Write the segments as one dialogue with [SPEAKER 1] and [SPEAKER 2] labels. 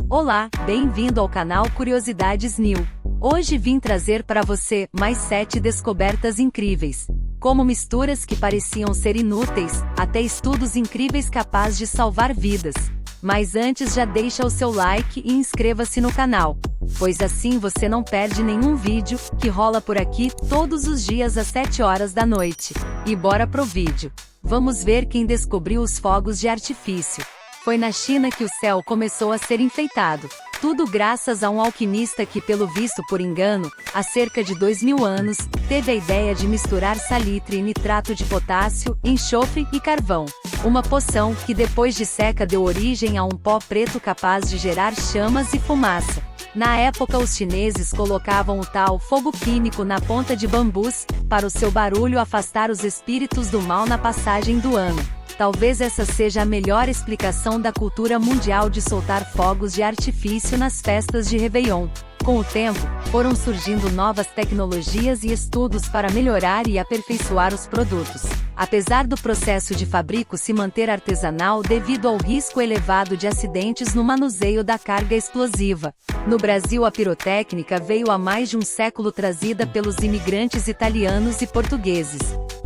[SPEAKER 1] Olá, bem-vindo ao canal Curiosidades New. Hoje vim trazer para você mais 7 descobertas incríveis. Como misturas que pareciam ser inúteis, até estudos incríveis capazes de salvar vidas. Mas antes já deixa o seu like e inscreva-se no canal, pois assim você não perde nenhum vídeo, que rola por aqui todos os dias às 7 horas da noite. E bora pro vídeo. Vamos ver quem descobriu os fogos de artifício. Foi na China que o céu começou a ser enfeitado. Tudo graças a um alquimista que, pelo visto por engano, há cerca de 2000 anos, teve a ideia de misturar salitre e nitrato de potássio, enxofre e carvão. Uma poção que depois de seca deu origem a um pó preto capaz de gerar chamas e fumaça. Na época os chineses colocavam o tal fogo químico na ponta de bambus, para o seu barulho afastar os espíritos do mal na passagem do ano. Talvez essa seja a melhor explicação da cultura mundial de soltar fogos de artifício nas festas de Réveillon. Com o tempo, foram surgindo novas tecnologias e estudos para melhorar e aperfeiçoar os produtos. Apesar do processo de fabrico se manter artesanal devido ao risco elevado de acidentes no manuseio da carga explosiva. No Brasil, a pirotécnica veio há mais de um século trazida pelos imigrantes italianos e portugueses.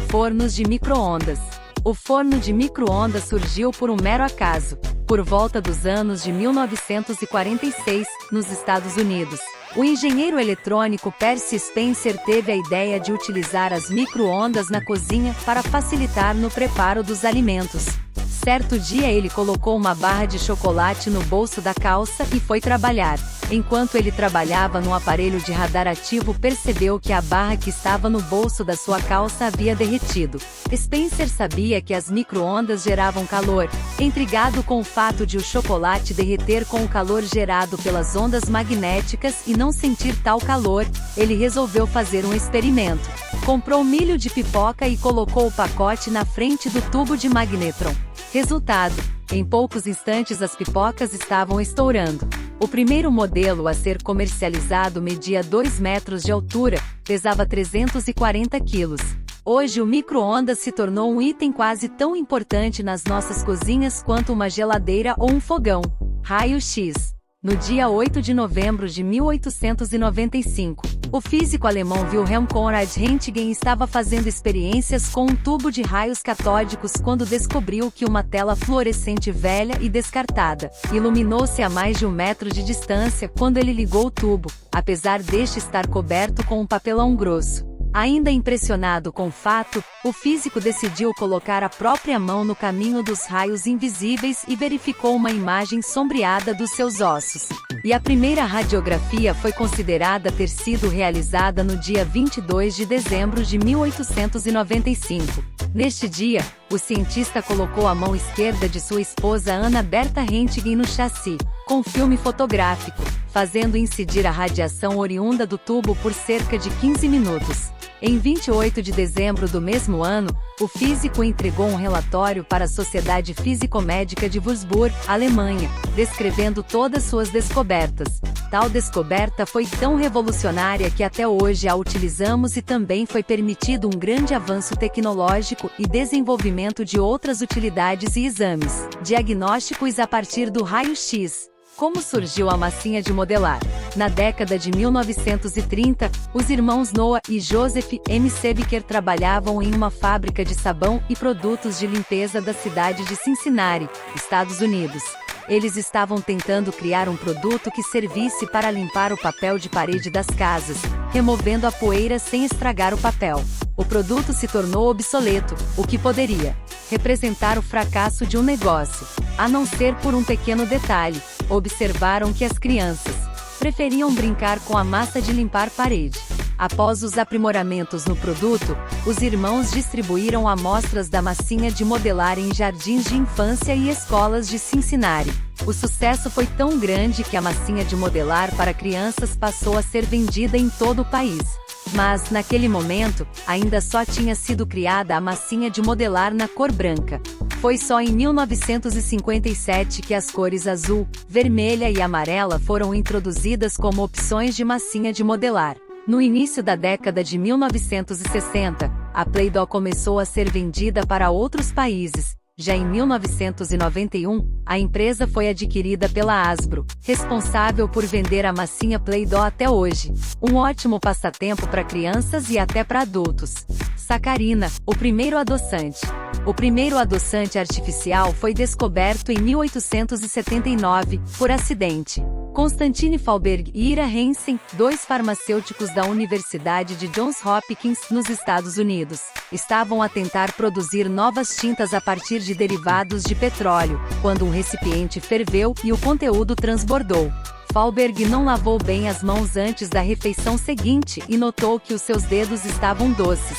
[SPEAKER 1] Fornos de micro-ondas. O forno de micro-ondas surgiu por um mero acaso, por volta dos anos de 1946, nos Estados Unidos. O engenheiro eletrônico Percy Spencer teve a ideia de utilizar as micro-ondas na cozinha para facilitar no preparo dos alimentos. Certo dia ele colocou uma barra de chocolate no bolso da calça e foi trabalhar. Enquanto ele trabalhava no aparelho de radar ativo, percebeu que a barra que estava no bolso da sua calça havia derretido. Spencer sabia que as micro-ondas geravam calor. Intrigado com o fato de o chocolate derreter com o calor gerado pelas ondas magnéticas e não sentir tal calor, ele resolveu fazer um experimento. Comprou milho de pipoca e colocou o pacote na frente do tubo de magnetron. Resultado: em poucos instantes as pipocas estavam estourando. O primeiro modelo a ser comercializado media 2 metros de altura, pesava 340 quilos. Hoje o micro-ondas se tornou um item quase tão importante nas nossas cozinhas quanto uma geladeira ou um fogão. Raio-X. No dia 8 de novembro de 1895, o físico alemão Wilhelm Conrad Röntgen estava fazendo experiências com um tubo de raios catódicos quando descobriu que uma tela fluorescente velha e descartada iluminou-se a mais de 1 metro de distância quando ele ligou o tubo, apesar deste estar coberto com um papelão grosso. Ainda impressionado com o fato, o físico decidiu colocar a própria mão no caminho dos raios invisíveis e verificou uma imagem sombreada dos seus ossos. E a primeira radiografia foi considerada ter sido realizada no dia 22 de dezembro de 1895. Neste dia, o cientista colocou a mão esquerda de sua esposa Anna Bertha Röntgen no chassi, com filme fotográfico, fazendo incidir a radiação oriunda do tubo por cerca de 15 minutos. Em 28 de dezembro do mesmo ano, o físico entregou um relatório para a Sociedade Físico-Médica de Würzburg, Alemanha, descrevendo todas suas descobertas. Tal descoberta foi tão revolucionária que até hoje a utilizamos e também foi permitido um grande avanço tecnológico e desenvolvimento de outras utilidades e exames diagnósticos a partir do raio-x. Como surgiu a massinha de modelar? Na década de 1930, os irmãos Noah e Joseph M. Sebeker trabalhavam em uma fábrica de sabão e produtos de limpeza da cidade de Cincinnati, Estados Unidos. Eles estavam tentando criar um produto que servisse para limpar o papel de parede das casas, removendo a poeira sem estragar o papel. O produto se tornou obsoleto, o que poderia representar o fracasso de um negócio. A não ser por um pequeno detalhe: observaram que as crianças preferiam brincar com a massa de limpar parede. Após os aprimoramentos no produto, os irmãos distribuíram amostras da massinha de modelar em jardins de infância e escolas de Cincinnati. O sucesso foi tão grande que a massinha de modelar para crianças passou a ser vendida em todo o país. Mas, naquele momento, ainda só tinha sido criada a massinha de modelar na cor branca. Foi só em 1957 que as cores azul, vermelha e amarela foram introduzidas como opções de massinha de modelar. No início da década de 1960, a Play-Doh começou a ser vendida para outros países, Já em 1991, a empresa foi adquirida pela Hasbro, responsável por vender a massinha Play-Doh até hoje. Um ótimo passatempo para crianças e até para adultos. Sacarina, o primeiro adoçante. O primeiro adoçante artificial foi descoberto em 1879, por acidente. Constantine Fahlberg e Ira Hansen, dois farmacêuticos da Universidade de Johns Hopkins, nos Estados Unidos, estavam a tentar produzir novas tintas a partir de derivados de petróleo, quando um recipiente ferveu e o conteúdo transbordou. Fahlberg não lavou bem as mãos antes da refeição seguinte e notou que os seus dedos estavam doces.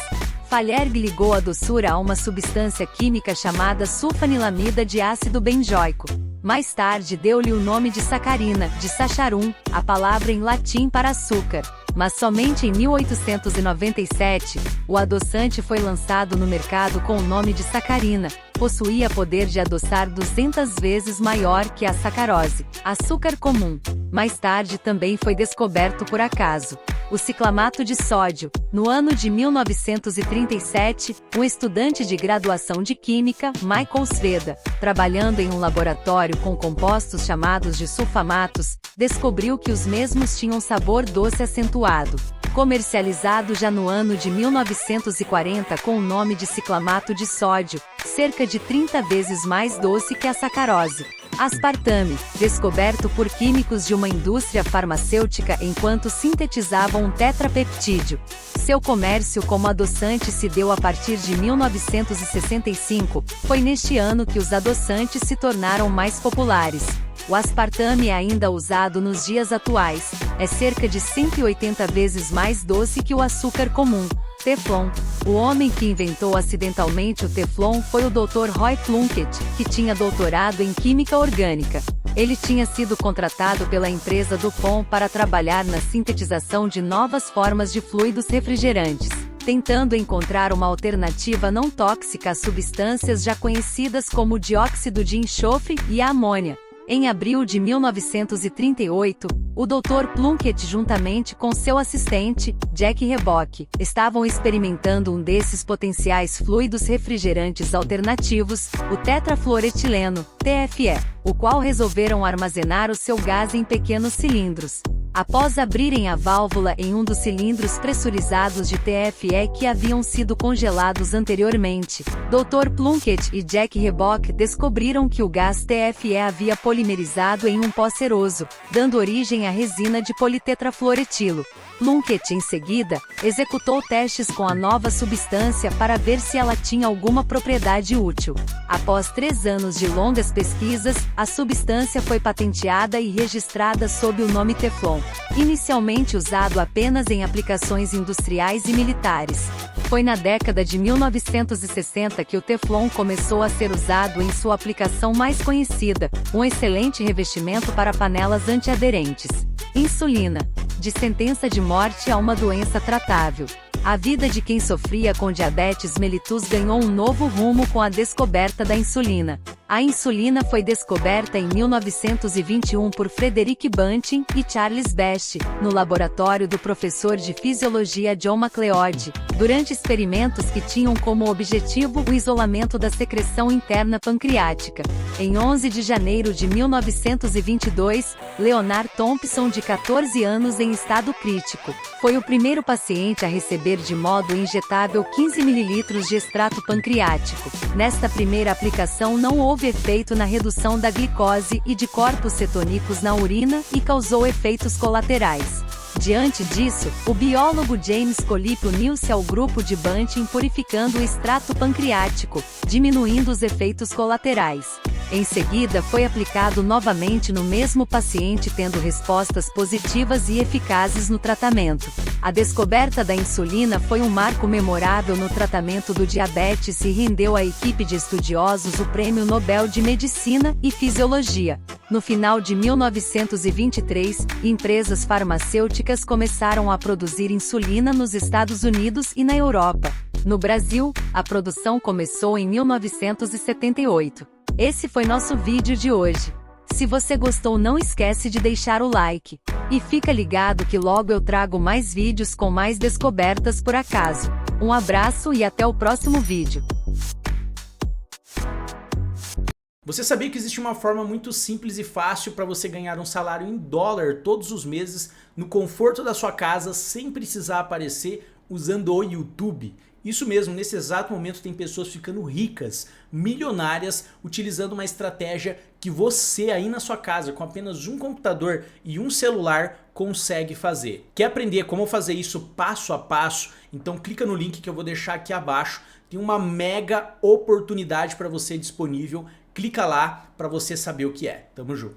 [SPEAKER 1] Fahlberg ligou a doçura a uma substância química chamada sulfanilamida de ácido benzoico. Mais tarde deu-lhe o nome de sacarina, de sacharum, a palavra em latim para açúcar. Mas somente em 1897, o adoçante foi lançado no mercado com o nome de sacarina. Possuía poder de adoçar 200 vezes maior que a sacarose, açúcar comum. Mais tarde também foi descoberto por acaso o ciclamato de sódio. No ano de 1937, um estudante de graduação de Química, Michael Sveda, trabalhando em um laboratório com compostos chamados de sulfamatos, descobriu que os mesmos tinham sabor doce acentuado. Comercializado já no ano de 1940 com o nome de ciclamato de sódio, cerca de 30 vezes mais doce que a sacarose. Aspartame, descoberto por químicos de uma indústria farmacêutica enquanto sintetizavam um tetrapeptídeo. Seu comércio como adoçante se deu a partir de 1965, foi neste ano que os adoçantes se tornaram mais populares. O aspartame é ainda usado nos dias atuais, é cerca de 180 vezes mais doce que o açúcar comum. Teflon. O homem que inventou acidentalmente o Teflon foi o Dr. Roy Plunkett, que tinha doutorado em Química Orgânica. Ele tinha sido contratado pela empresa DuPont para trabalhar na sintetização de novas formas de fluidos refrigerantes, tentando encontrar uma alternativa não tóxica às substâncias já conhecidas como o dióxido de enxofre e a amônia. Em abril de 1938, o Dr. Plunkett juntamente com seu assistente, Jack Rebock, estavam experimentando um desses potenciais fluidos refrigerantes alternativos, o tetrafluoretileno, TFE, o qual resolveram armazenar o seu gás em pequenos cilindros. Após abrirem a válvula em um dos cilindros pressurizados de TFE que haviam sido congelados anteriormente, Dr. Plunkett e Jack Rebock descobriram que o gás TFE havia polimerizado em um pó ceroso, dando origem à resina de politetrafluoretilo. Plunkett, em seguida, executou testes com a nova substância para ver se ela tinha alguma propriedade útil. Após 3 anos de longas pesquisas, a substância foi patenteada e registrada sob o nome Teflon, inicialmente usado apenas em aplicações industriais e militares. Foi na década de 1960 que o Teflon começou a ser usado em sua aplicação mais conhecida, um excelente revestimento para panelas antiaderentes. Insulina. De sentença de morte a uma doença tratável. A vida de quem sofria com diabetes mellitus ganhou um novo rumo com a descoberta da insulina. A insulina foi descoberta em 1921 por Frederick Banting e Charles Best, no laboratório do professor de fisiologia John MacLeod, durante experimentos que tinham como objetivo o isolamento da secreção interna pancreática. Em 11 de janeiro de 1922, Leonard Thompson, de 14 anos em estado crítico, foi o primeiro paciente a receber de modo injetável 15 ml de extrato pancreático. Nesta primeira aplicação não houve efeito na redução da glicose e de corpos cetônicos na urina e causou efeitos colaterais. Diante disso, o biólogo James Colip uniu-se ao grupo de Banting purificando o extrato pancreático, diminuindo os efeitos colaterais. Em seguida foi aplicado novamente no mesmo paciente tendo respostas positivas e eficazes no tratamento. A descoberta da insulina foi um marco memorável no tratamento do diabetes e rendeu à equipe de estudiosos o Prêmio Nobel de Medicina e Fisiologia. No final de 1923, empresas farmacêuticas começaram a produzir insulina nos Estados Unidos e na Europa. No Brasil, a produção começou em 1978. Esse foi nosso vídeo de hoje. Se você gostou, não esquece de deixar o like. E fica ligado que logo eu trago mais vídeos com mais descobertas por acaso. Um abraço e até o próximo vídeo.
[SPEAKER 2] Você sabia que existe uma forma muito simples e fácil para você ganhar um salário em dólar todos os meses no conforto da sua casa sem precisar aparecer usando o YouTube? Isso mesmo, nesse exato momento tem pessoas ficando ricas, milionárias, utilizando uma estratégia que você aí na sua casa, com apenas um computador e um celular, consegue fazer. Quer aprender como fazer isso passo a passo? Então clica no link que eu vou deixar aqui abaixo. Tem uma mega oportunidade para você disponível. Clica lá para você saber o que é. Tamo junto.